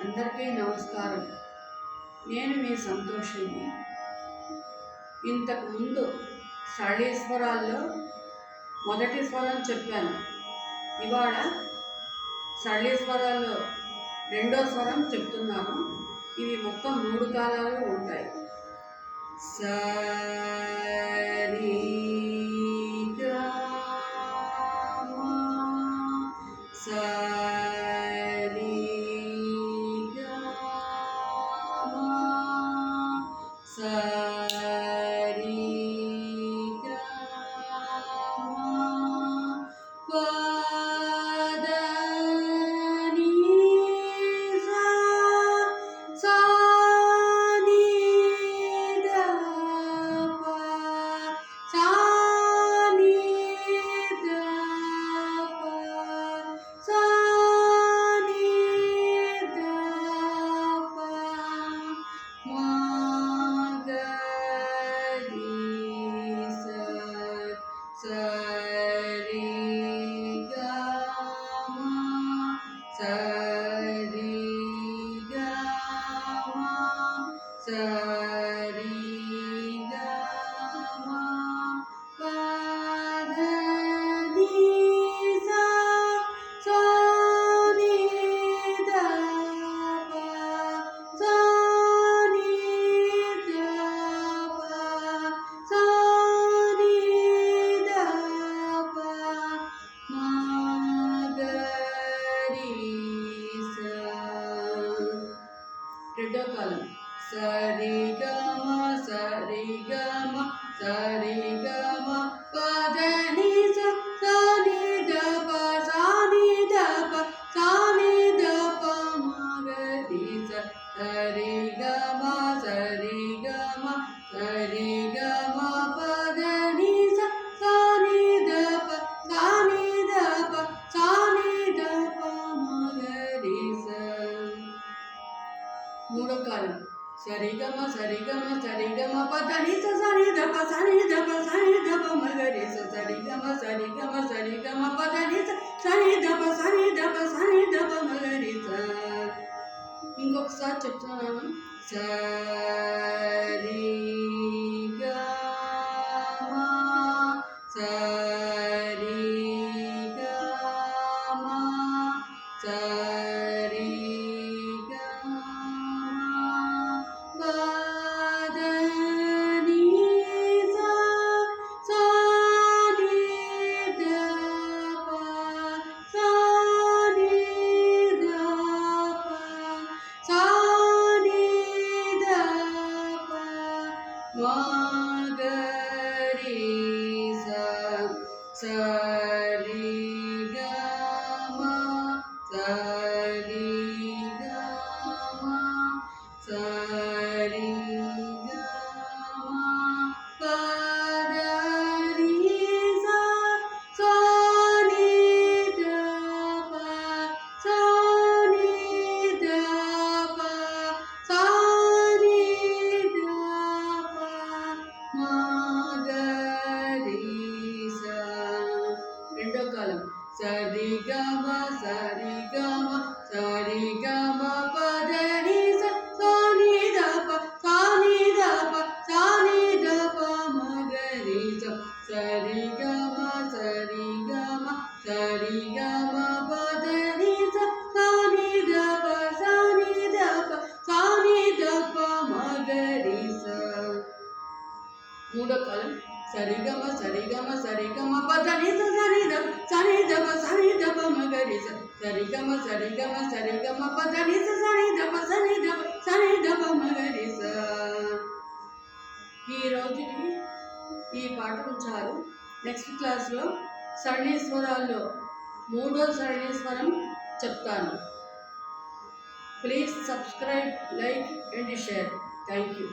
అందరికీ నమస్కారం. నేను మీ సంతోషిని. ఇంతకుముందు సరళీస్వరాల్లో మొదటి స్వరం చెప్పాను. ఇవాళ సరళీస్వరాల్లో రెండో స్వరం చెప్తున్నాను. ఇవి మొత్తం 3 కాలాలు ఉంటాయి. సరి రెండో కాలం సరిగమ సరిగమ సరిగమ పదని సని దప సాని దప సాని దప మగరి సరిగమ సరిగమ సరిగమ పదని సని దప సాని దప సాని దప మగరి మూడో కాలం సరిగమ సరిగమ సరిగమ పదని సని దప సని దప సని దప మగరి సరిగమ సరిగమ సరిగమ పదని సని దప సని దప సని దప మగరి. ఇంకొకసారి చెప్తున్నాను. సరిగమ సరిగమ సరి సరిగమ సరిగమ సరిగమ పదని సని దప సని దప సని దప మగరి. రెండో కాలం సరిగమ సరిగమ సరిగమ పదని సని దప సని దప సని దప మగరి సరిగమ సరిగమ సరిగమ పదని సని దప సని దప సని దప మగరి. మూడో కాలం సరిగమ సరిగమ సరిగమ పదని సని దప సని దప సని దప మగరి సరిగమ సరిగమ సరిగమ పదని సని దప సని దప సని దప మగరి. ఈ రోజుకి ఈ పాఠం చాలు. నెక్స్ట్ క్లాస్లో సరళీస్వరాల్లో మూడో సరళీస్వరం చెప్తాను. Please subscribe, like and share. Thank you.